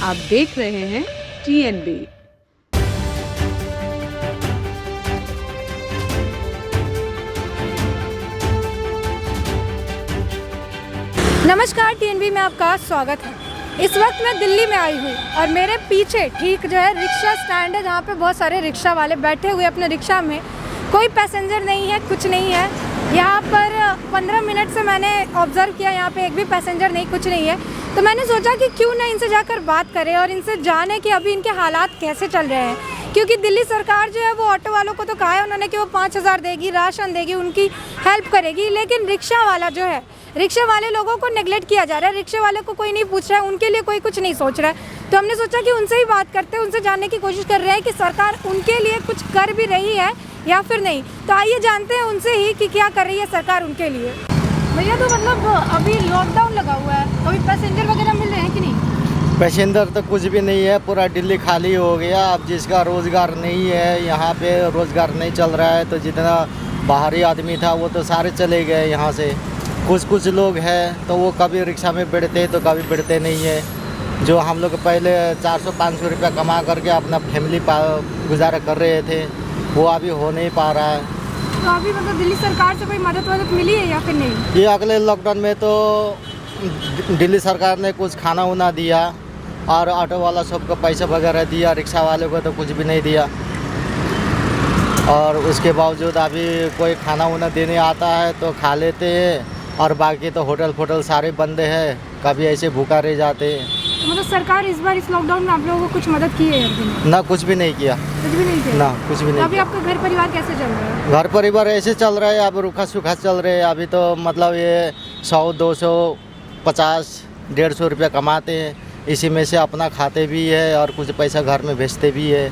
आप देख रहे हैं TNB। नमस्कार, TNB में आपका स्वागत है। इस वक्त मैं दिल्ली में आई हुई और मेरे पीछे ठीक जो है रिक्शा स्टैंड है, जहाँ पे बहुत सारे रिक्शा वाले बैठे हुए अपने रिक्शा में। कोई पैसेंजर नहीं है, कुछ नहीं है। यहाँ पर 15 मिनट से मैंने ऑब्ज़र्व किया, यहाँ पे एक भी पैसेंजर नहीं, कुछ नहीं है। तो मैंने सोचा कि क्यों ना इनसे जाकर बात करें और इनसे जाने कि अभी इनके हालात कैसे चल रहे हैं। क्योंकि दिल्ली सरकार जो है वो ऑटो वालों को तो कहा है उन्होंने कि वो 5,000 देगी, राशन देगी, उनकी हेल्प करेगी, लेकिन रिक्शा वाला जो है, रिक्शा वाले लोगों को नेगलेक्ट किया जा रहा है। रिक्शा वाले को कोई नहीं पूछ रहा है, उनके लिए कोई कुछ नहीं सोच रहा है। तो हमने सोचा कि उनसे ही बात करते हैं, उनसे जानने की कोशिश कर रहे हैं कि सरकार उनके लिए कुछ कर भी रही है या फिर नहीं। तो आइए जानते हैं उनसे ही कि क्या कर रही है सरकार उनके लिए। भैया, तो मतलब अभी लॉकडाउन लगा हुआ है, तो अभी पैसेंजर वगैरह मिल रहे हैं कि नहीं? पैसेंजर तो कुछ भी नहीं है, पूरा दिल्ली खाली हो गया। अब जिसका रोज़गार नहीं है, यहाँ पे रोज़गार नहीं चल रहा है, तो जितना बाहरी आदमी था वो तो सारे चले गए यहाँ से। कुछ लोग हैं तो वो कभी रिक्शा में बैठते तो कभी बैठते नहीं है। जो हम लोग पहले 400-500 रुपया कमा करके अपना फैमिली गुजारा कर रहे थे, वो अभी हो नहीं पा रहा है। तो अभी मतलब दिल्ली सरकार से कोई मदद मिली है या फिर नहीं? ये अगले लॉकडाउन में तो दिल्ली सरकार ने कुछ खाना वाना दिया और ऑटो वाला सबको पैसा वगैरह दिया, रिक्शा वाले को तो कुछ भी नहीं दिया। और उसके बावजूद अभी कोई खाना वाना देने आता है तो खा लेते हैं, और बाकी तो होटल सारे बंद हैं, कभी ऐसे भूखा रह जाते हैं। तो मतलब सरकार इस बार इस लॉकडाउन में आप लोगों को कुछ मदद की है? ना, कुछ भी नहीं किया। कुछ भी नहीं किया? ना, कुछ भी तो नहीं अभी किया। आपका घर परिवार कैसे चल रहा है? घर परिवार ऐसे चल रहा है, अब रूखा सूखा चल रहे हैं। अभी तो मतलब ये 100, 200, 50, 150 रुपया कमाते हैं, इसी में से अपना खाते भी है और कुछ पैसा घर में भेजते भी है।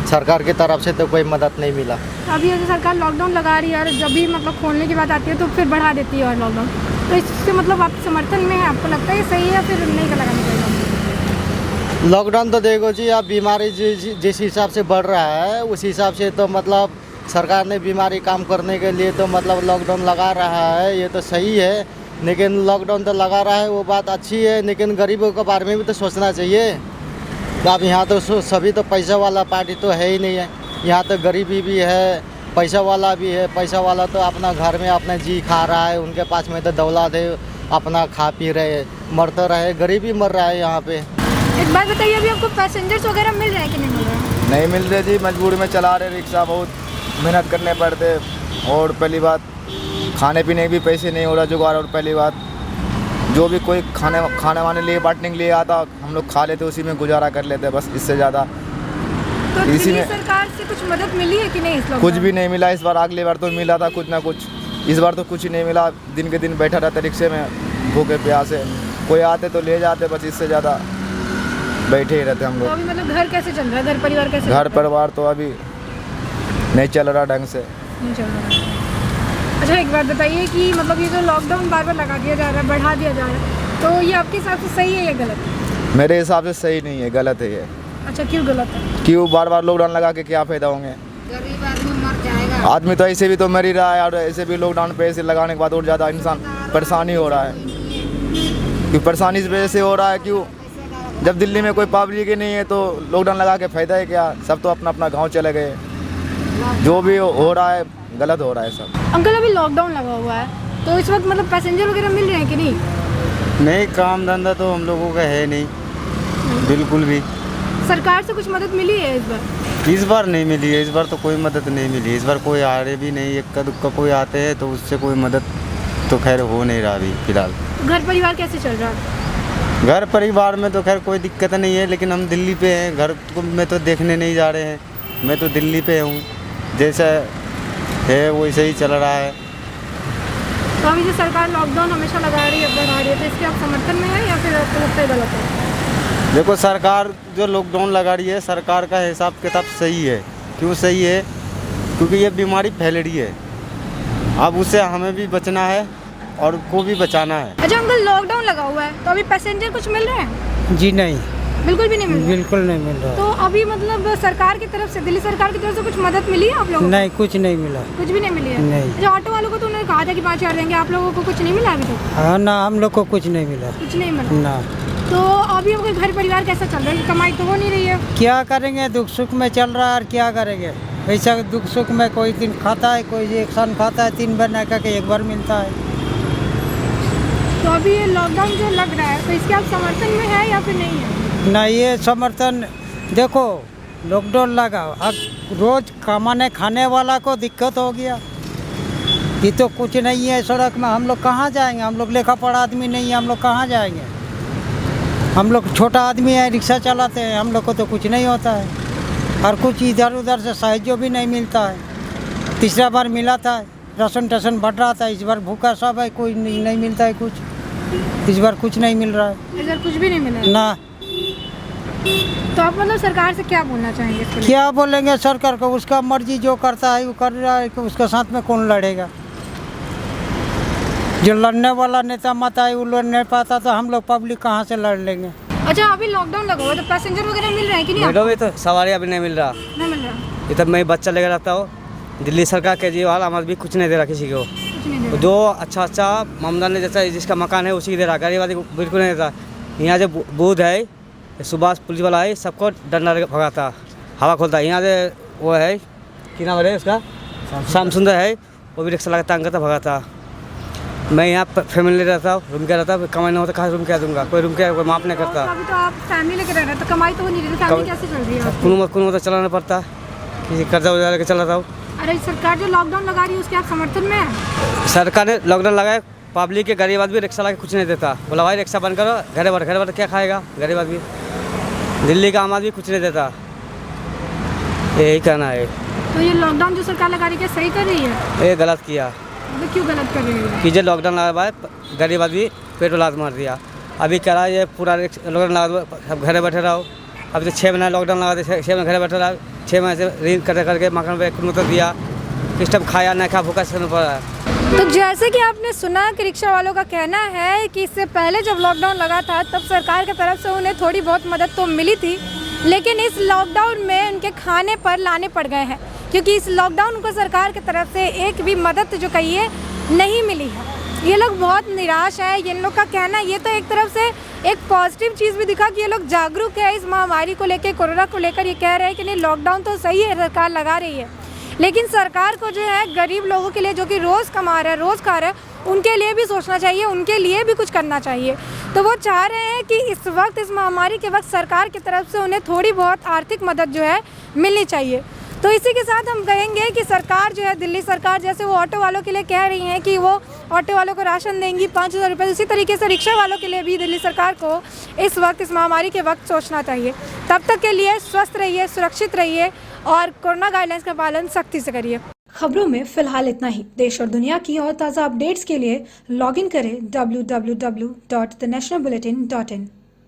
सरकार की तरफ से तो कोई मदद नहीं मिला। अभी अगर सरकार लॉकडाउन लगा रही है और जब भी मतलब खोलने की बात आती है तो फिर बढ़ा देती है और लॉकडाउन, तो इससे मतलब आपके समर्थन में है? आपको लगता है ये सही है या फिर नहीं का लगाना चाहिए? लॉकडाउन तो देखो जी, अब बीमारी जिस हिसाब से बढ़ रहा है उस हिसाब से तो मतलब सरकार ने बीमारी काम करने के लिए तो मतलब लॉकडाउन लगा रहा है, ये तो सही है। लेकिन लॉकडाउन तो लगा रहा है, वो बात अच्छी है, लेकिन गरीबों के बारे में भी तो सोचना चाहिए। अब यहाँ तो सभी तो पैसा वाला पार्टी तो है ही नहीं है, यहाँ तो गरीबी भी है, पैसा वाला भी है। पैसा वाला तो अपना घर में अपना जी खा रहा है, उनके पास में तो दौलत है, अपना खा पी रहे, मरते रहे, गरीबी मर रहा है यहाँ पे। एक बात बताइए, अभी आपको पैसेंजर्स वगैरह मिल रहे हैं कि नहीं मिल रहे हैं? नहीं मिल रहे जी, मजबूरी में चला रहे रिक्शा, बहुत मेहनत करने पड़ते। और पहली बात, खाने पीने के भी पैसे नहीं हो रहा जुगाड़। और पहली बात, जो भी कोई खाने वाने लिए बांटने के लिए आता, हम लोग खा लेते, उसी में गुजारा कर लेते, बस इससे ज़्यादा। तो इसी दिल्ली में सरकार से कुछ मदद मिली है कि नहीं? इस कुछ भी नहीं मिला इस बार। अगली बार तो मिला था कुछ ना कुछ, इस बार तो कुछ ही नहीं मिला। दिन के दिन बैठा रहता रिक्शे में भूखे प्यासे, कोई आते तो ले जाते, बस इससे ज़्यादा बैठे ही रहते हम तो लोग। अभी मतलब घर कैसे चल रहा है? घर परिवार कैसे? घर परिवार तो अभी नहीं चल रहा ढंग से। नहीं चल रहा है। अच्छा, एक बात बताइए कि मतलब ये जो लॉकडाउन बार बार लगा दिया जा रहा है, बढ़ा दिया जा रहा है, तो ये आपके हिसाब से सही है या गलत है? मेरे हिसाब से सही नहीं है, गलत है ये। अच्छा, क्यों गलत है? क्यों बार लॉकडाउन लगा के क्या फ़ायदा होंगे? गरीब आदमी मर जाएगा। आदमी तो ऐसे भी तो मर ही रहा है, और ऐसे भी लॉकडाउन पे ऐसे लगाने के बाद और ज़्यादा इंसान परेशानी हो रहा है। क्यों परेशानी इस वजह से हो रहा है? क्यों, जब दिल्ली में कोई पब्लिक ही नहीं है तो लॉकडाउन लगा के फ़ायदा है क्या? सब तो अपना अपना गाँव चले गए। जो भी हो रहा है गलत हो रहा है सब। अंकल, अभी लॉकडाउन लगा हुआ है, तो इस वक्त मतलब पैसेंजर वगैरह मिल रहे हैं कि नहीं? नहीं, काम धंधा तो हम लोगों का है नहीं, बिल्कुल भी। सरकार से कुछ मदद मिली है इस बार? इस बार नहीं मिली है, इस बार तो कोई मदद नहीं मिली। इस बार कोई आ रहे भी नहीं, इक्का दुक्का कोई आते हैं तो उससे कोई मदद तो खैर हो नहीं रहा अभी फिलहाल। घर परिवार कैसे चल रहा है? घर परिवार में तो खैर कोई दिक्कत नहीं है, लेकिन हम दिल्ली पे हैं, घर में तो देखने नहीं जा रहे हैं। मैं तो दिल्ली पे हूँ, जैसा है वैसे ही चल रहा है। तो अभी जो सरकार लॉकडाउन हमेशा लगा रही है, बढ़ा रही है, तो इसके आप समर्थन में है या फिर आपको लगता है गलत है? देखो, सरकार जो लॉकडाउन लगा रही है, सरकार का हिसाब किताब सही है। क्यों सही है? क्योंकि ये बीमारी फैल रही है, अब उससे हमें भी बचना है और को भी बचाना है। अच्छा अंकल, लॉकडाउन लगा हुआ है तो अभी पैसेंजर कुछ मिल रहे हैं? जी नहीं, बिल्कुल भी नहीं मिल रहा? बिल्कुल नहीं मिल रहा। तो अभी मतलब सरकार की तरफ से, दिल्ली सरकार की तरफ से कुछ मदद मिली है आप लोगों को? नहीं, कुछ नहीं मिला। कुछ भी नहीं मिली है? नहीं। अच्छा, ऑटो वालों को तो उन्होंने कहा था कि 5,000 देंगे, आप लोगों को कुछ नहीं मिला अभी तक? हाँ ना, हम लोग को कुछ नहीं मिला। कुछ नहीं मिला ना। तो अभी आपके घर परिवार कैसा चल रहा है? कमाई तो हो नहीं रही है। क्या करेंगे, दुख सुख में चल रहा है और क्या करेंगे। ऐसा दुख सुख में कोई दिन खाता है, कोई एक सन खाता है, 3 बार ना करके 1 बार मिलता है। तो अभी ये लॉकडाउन जो लग रहा है तो इसके आप समर्थन में है या फिर नहीं है? ना ये समर्थन, देखो लॉकडाउन लगा, अब रोज कमाने खाने वाला को दिक्कत हो गया। ये तो कुछ नहीं है सड़क में, हम लोग कहाँ जाएंगे? हम लोग लेखा पढ़ा आदमी नहीं है, हम लोग कहाँ जाएंगे? हम लोग छोटा आदमी है, रिक्शा चलाते हैं, हम लोग को तो कुछ नहीं होता है। और कुछ इधर उधर से सहयोग भी नहीं मिलता है। तीसरा बार मिला था, राशन टशन बढ़ रहा था, इस बार भूखा सब है, कोई नहीं मिलता है कुछ। इस बार कुछ नहीं मिल रहा है। इधर कुछ भी नहीं मिला है? ना। तो आप मतलब सरकार से क्या बोलना चाहेंगे इसके लिए? क्या बोलेंगे सरकार को? उसका मर्जी जो करता है वो कर रहा है, कि उसके साथ में कौन लड़ेगा? जो लड़ने वाला नेता मत है वो लड़ नहीं पाता, तो हम लोग पब्लिक कहाँ से लड़ लेंगे? अच्छा, अभी लॉकडाउन लगा हुआ है तो पैसेंजर वगैरह मिल रहे हैं कि नहीं? मैडम ये तो सवारी अभी नहीं मिल रहा। नहीं मिल रहा। ये तब मैं बच्चा लेकर रहता हूँ, दिल्ली सरकार केजरीवाल हमारे भी कुछ नहीं दे रहा किसी को। कुछ नहीं दे रहा। जो अच्छा ममता ने जैसा जिसका मकान है उसी की दे रहा, गरीब आदमी को बिल्कुल नहीं देता। यहाँ जो बूथ है, सुभाष पुलिस वाला है, सबको डंडा भगाता, हवा खोलता है। यहाँ से वो है कि नाम है उसका, श्याम सुंदर है, वो भी रिक्शा लगाता, अंगता भगाता। मैं यहाँ फैमिली रहता हूँ, रूम क्या रहता हूँ, कमाई नहीं होता, कहाँ रूम क्या दूंगा? कोई रूम क्या कोई माफ नहीं करता। अभी तो आप फैमिली लेके रह रहे हैं तो कमाई तो हो नहीं रही, फैमिली कैसे चल रही है आपकी? कुन मत चलाना पड़ता, किसी कर्जा वर्जा लेकर चलाता हूँ। अरे सरकार जो लॉकडाउन लगा रही है उसके आप समर्थन में है? सरकार ने लॉकडाउन लगाया, पब्लिक के गरीब आदमी रिक्शा लगा कुछ नहीं देता। बोला भाई रिक्शा बंद करो, घर बैठ क्या खाएगा गरीब आदमी? दिल्ली का आम आदमी कुछ नहीं देता, यही कहना है। तो ये लॉकडाउन जो सरकार लगा रही है सही कर रही है? ये गलत किया। तो क्यों गलत कर रही है? कि जो लॉकडाउन लगा है गरीब आदमी पेट्रोल लात मार दिया। अभी कह रहा है ये पूरा लॉकडाउन लगा, सब घर बैठे रहो। अभी तो 6 महीना लॉकडाउन लगा दिया, 6 महीने घर बैठे रहा, 6 महीने से ऋण करके मकान पे कुछ दिया, सिस्टम खाया नहीं खा, भूखा सहना पड़ा है। तो जैसे कि आपने सुना कि रिक्शा वालों का कहना है कि इससे पहले जब लॉकडाउन लगा था तब सरकार की तरफ से उन्हें थोड़ी बहुत मदद तो मिली थी, लेकिन इस लॉकडाउन में उनके खाने पर लाने पड़ गए हैं, क्योंकि इस लॉकडाउन को सरकार की तरफ से एक भी मदद जो कहिए नहीं मिली है। ये लोग बहुत निराश है। इन लोग का कहना ये तो एक तरफ से एक पॉजिटिव चीज़ भी दिखा कि ये लोग जागरूक है इस महामारी को लेकर, कोरोना को लेकर। ये कह रहे हैं कि नहीं लॉकडाउन तो सही है, सरकार लगा रही है, लेकिन सरकार को जो है गरीब लोगों के लिए जो कि रोज़ कमा रहे हैं, रोज़ खा रहे हैं, उनके लिए भी सोचना चाहिए, उनके लिए भी कुछ करना चाहिए। तो वो चाह रहे हैं कि इस वक्त, इस महामारी के वक्त सरकार की तरफ से उन्हें थोड़ी बहुत आर्थिक मदद जो है मिलनी चाहिए। तो इसी के साथ हम कहेंगे कि सरकार जो है, दिल्ली सरकार जैसे वो ऑटो वालों के लिए कह रही हैं कि वो ऑटो वालों को राशन देंगी 5000 रुपये, उसी तरीके से रिक्शा वालों के लिए भी दिल्ली सरकार को इस वक्त, इस महामारी के वक्त सोचना चाहिए। तब तक के लिए स्वस्थ रहिए, सुरक्षित रहिए और कोरोना गाइडलाइंस का पालन सख्ती से करिए। खबरों में फिलहाल इतना ही। देश और दुनिया की और ताज़ा अपडेट्स के लिए लॉगिन करें www.thenationalbulletin.in।